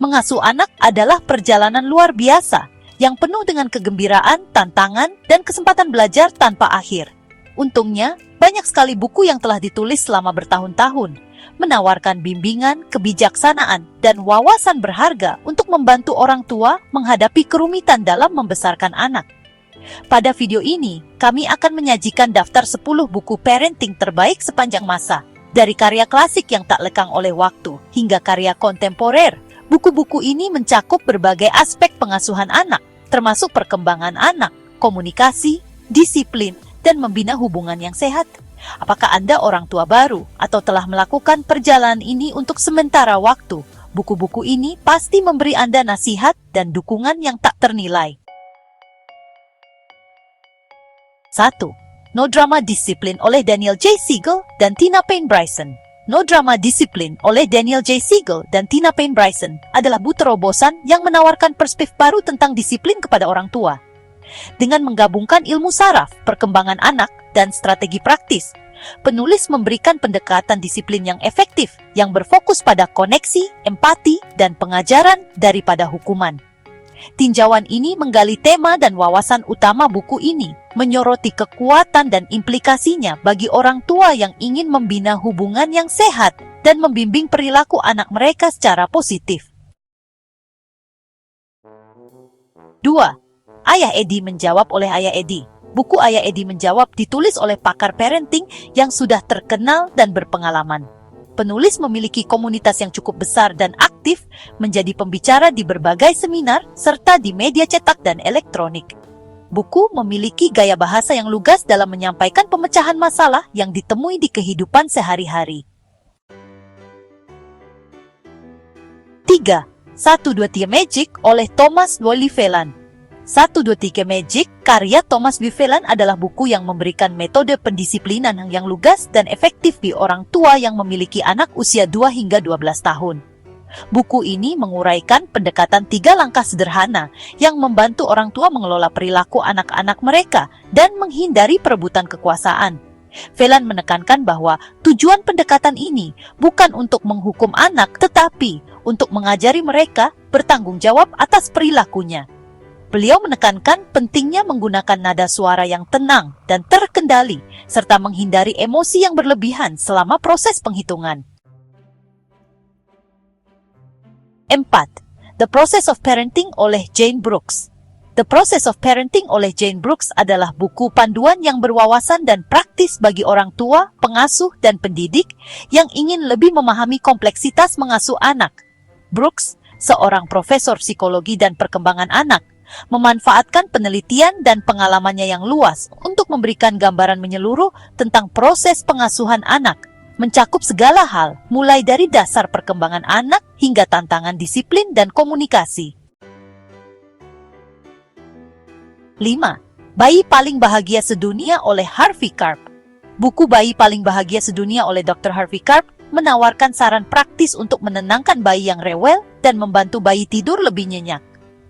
Mengasuh anak adalah perjalanan luar biasa yang penuh dengan kegembiraan, tantangan, dan kesempatan belajar tanpa akhir. Untungnya, banyak sekali buku yang telah ditulis selama bertahun-tahun, menawarkan bimbingan, kebijaksanaan, dan wawasan berharga untuk membantu orang tua menghadapi kerumitan dalam membesarkan anak. Pada video ini, kami akan menyajikan daftar 10 buku parenting terbaik sepanjang masa, dari karya klasik yang tak lekang oleh waktu hingga karya kontemporer. Buku-buku ini mencakup berbagai aspek pengasuhan anak, termasuk perkembangan anak, komunikasi, disiplin, dan membina hubungan yang sehat. Apakah Anda orang tua baru atau telah melakukan perjalanan ini untuk sementara waktu? Buku-buku ini pasti memberi Anda nasihat dan dukungan yang tak ternilai. 1. No Drama Discipline oleh Daniel J. Siegel dan Tina Payne Bryson. No Drama Discipline oleh Daniel J. Siegel dan Tina Payne Bryson adalah buku terobosan yang menawarkan perspektif baru tentang disiplin kepada orang tua. Dengan menggabungkan ilmu saraf, perkembangan anak, dan strategi praktis, penulis memberikan pendekatan disiplin yang efektif yang berfokus pada koneksi, empati, dan pengajaran daripada hukuman. Tinjauan ini menggali tema dan wawasan utama buku ini, menyoroti kekuatan dan implikasinya bagi orang tua yang ingin membina hubungan yang sehat dan membimbing perilaku anak mereka secara positif. 2. Ayah Eddie Menjawab oleh Ayah Eddie. Buku Ayah Eddie Menjawab ditulis oleh pakar parenting yang sudah terkenal dan berpengalaman. Penulis memiliki komunitas yang cukup besar dan aktif, menjadi pembicara di berbagai seminar serta di media cetak dan elektronik. Buku memiliki gaya bahasa yang lugas dalam menyampaikan pemecahan masalah yang ditemui di kehidupan sehari-hari. 3. 1-2-3 Magic oleh Thomas W. Phelan. 1-2-3 Magic karya Thomas W. Phelan adalah buku yang memberikan metode pendisiplinan yang lugas dan efektif bagi orang tua yang memiliki anak usia 2 hingga 12 tahun. Buku ini menguraikan pendekatan 3 langkah sederhana yang membantu orang tua mengelola perilaku anak-anak mereka dan menghindari perebutan kekuasaan. Phelan menekankan bahwa tujuan pendekatan ini bukan untuk menghukum anak, tetapi untuk mengajari mereka bertanggung jawab atas perilakunya. Beliau menekankan pentingnya menggunakan nada suara yang tenang dan terkendali, serta menghindari emosi yang berlebihan selama proses penghitungan. 4. The Process of Parenting oleh Jane Brooks. The Process of Parenting oleh Jane Brooks adalah buku panduan yang berwawasan dan praktis bagi orang tua, pengasuh, dan pendidik yang ingin lebih memahami kompleksitas mengasuh anak. Brooks, seorang profesor psikologi dan perkembangan anak, memanfaatkan penelitian dan pengalamannya yang luas untuk memberikan gambaran menyeluruh tentang proses pengasuhan anak, mencakup segala hal, mulai dari dasar perkembangan anak hingga tantangan disiplin dan komunikasi. 5. Bayi Paling Bahagia Sedunia oleh Harvey Karp. Buku Bayi Paling Bahagia Sedunia oleh Dr. Harvey Karp menawarkan saran praktis untuk menenangkan bayi yang rewel dan membantu bayi tidur lebih nyenyak.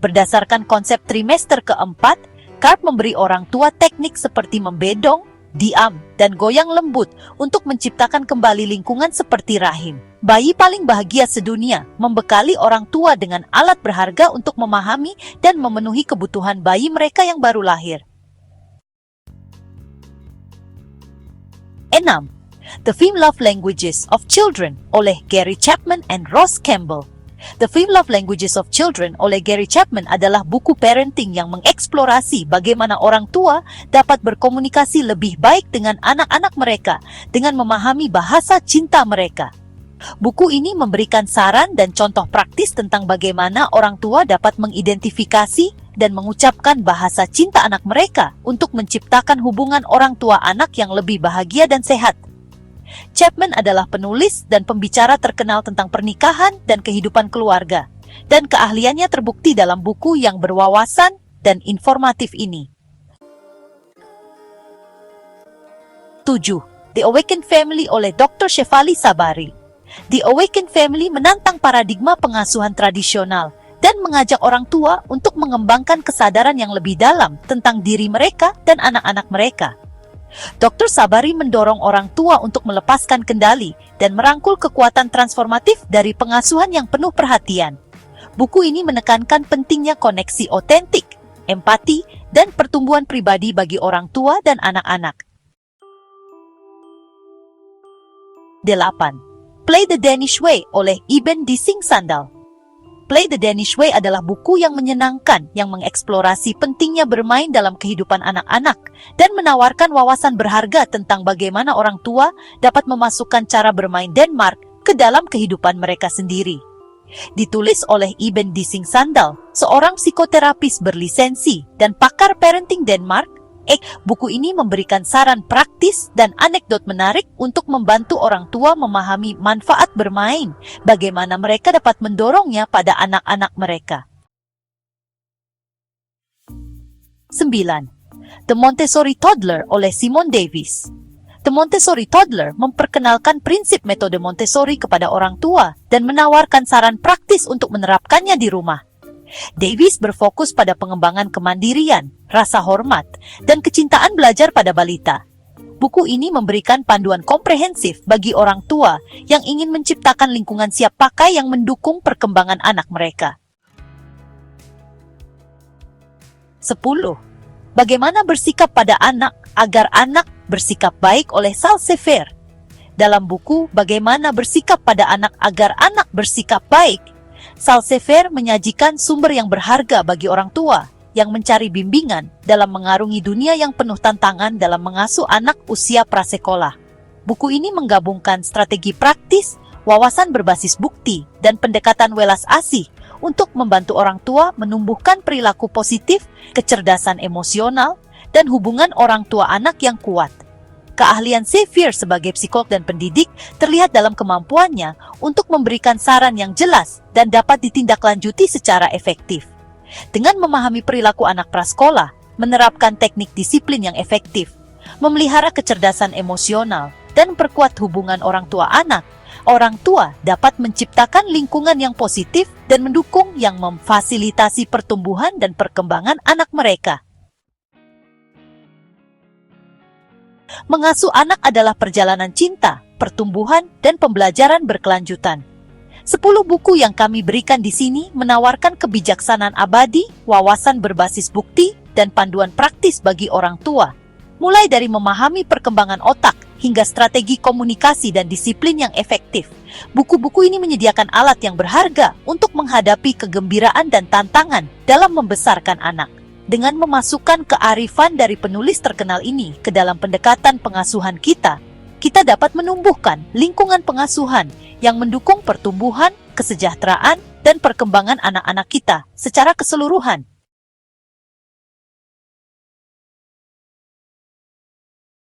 Berdasarkan konsep trimester keempat, Karp memberi orang tua teknik seperti membedong, diam, dan goyang lembut untuk menciptakan kembali lingkungan seperti rahim. Bayi Paling Bahagia Sedunia membekali orang tua dengan alat berharga untuk memahami dan memenuhi kebutuhan bayi mereka yang baru lahir. 6. The 5 Love Languages of Children oleh Gary Chapman and Ross Campbell. The 5 Love Languages of Children oleh Gary Chapman adalah buku parenting yang mengeksplorasi bagaimana orang tua dapat berkomunikasi lebih baik dengan anak-anak mereka dengan memahami bahasa cinta mereka. Buku ini memberikan saran dan contoh praktis tentang bagaimana orang tua dapat mengidentifikasi dan mengucapkan bahasa cinta anak mereka untuk menciptakan hubungan orang tua anak yang lebih bahagia dan sehat. Chapman adalah penulis dan pembicara terkenal tentang pernikahan dan kehidupan keluarga, dan keahliannya terbukti dalam buku yang berwawasan dan informatif ini. 7. The Awakened Family oleh Dr. Shefali Tsabary. The Awakened Family menantang paradigma pengasuhan tradisional dan mengajak orang tua untuk mengembangkan kesadaran yang lebih dalam tentang diri mereka dan anak-anak mereka. Dr. Tsabary mendorong orang tua untuk melepaskan kendali dan merangkul kekuatan transformatif dari pengasuhan yang penuh perhatian. Buku ini menekankan pentingnya koneksi otentik, empati, dan pertumbuhan pribadi bagi orang tua dan anak-anak. 8. Play the Danish Way oleh Iben Dissing Sandal. Play the Danish Way adalah buku yang menyenangkan yang mengeksplorasi pentingnya bermain dalam kehidupan anak-anak dan menawarkan wawasan berharga tentang bagaimana orang tua dapat memasukkan cara bermain Denmark ke dalam kehidupan mereka sendiri. Ditulis oleh Iben Dissing Sandal, seorang psikoterapis berlisensi dan pakar parenting Denmark. Buku ini memberikan saran praktis dan anekdot menarik untuk membantu orang tua memahami manfaat bermain, bagaimana mereka dapat mendorongnya pada anak-anak mereka. 9. The Montessori Toddler oleh Simon Davis. The Montessori Toddler memperkenalkan prinsip metode Montessori kepada orang tua dan menawarkan saran praktis untuk menerapkannya di rumah. Davis berfokus pada pengembangan kemandirian, rasa hormat, dan kecintaan belajar pada balita. Buku ini memberikan panduan komprehensif bagi orang tua yang ingin menciptakan lingkungan siap pakai yang mendukung perkembangan anak mereka. 10. Bagaimana bersikap pada anak agar anak bersikap baik oleh Salsefer. Dalam buku Bagaimana Bersikap pada Anak Agar Anak Bersikap Baik, Salsefer menyajikan sumber yang berharga bagi orang tua yang mencari bimbingan dalam mengarungi dunia yang penuh tantangan dalam mengasuh anak usia prasekolah. Buku ini menggabungkan strategi praktis, wawasan berbasis bukti, dan pendekatan welas asih untuk membantu orang tua menumbuhkan perilaku positif, kecerdasan emosional, dan hubungan orang tua anak yang kuat. Keahlian Xavier sebagai psikolog dan pendidik terlihat dalam kemampuannya untuk memberikan saran yang jelas dan dapat ditindaklanjuti secara efektif. Dengan memahami perilaku anak prasekolah, menerapkan teknik disiplin yang efektif, memelihara kecerdasan emosional, dan perkuat hubungan orang tua anak, orang tua dapat menciptakan lingkungan yang positif dan mendukung yang memfasilitasi pertumbuhan dan perkembangan anak mereka. Mengasuh anak adalah perjalanan cinta, pertumbuhan, dan pembelajaran berkelanjutan. 10 buku yang kami berikan di sini menawarkan kebijaksanaan abadi, wawasan berbasis bukti, dan panduan praktis bagi orang tua. Mulai dari memahami perkembangan otak hingga strategi komunikasi dan disiplin yang efektif. Buku-buku ini menyediakan alat yang berharga untuk menghadapi kegembiraan dan tantangan dalam membesarkan anak. Dengan memasukkan kearifan dari penulis terkenal ini ke dalam pendekatan pengasuhan kita, kita dapat menumbuhkan lingkungan pengasuhan yang mendukung pertumbuhan, kesejahteraan, dan perkembangan anak-anak kita secara keseluruhan.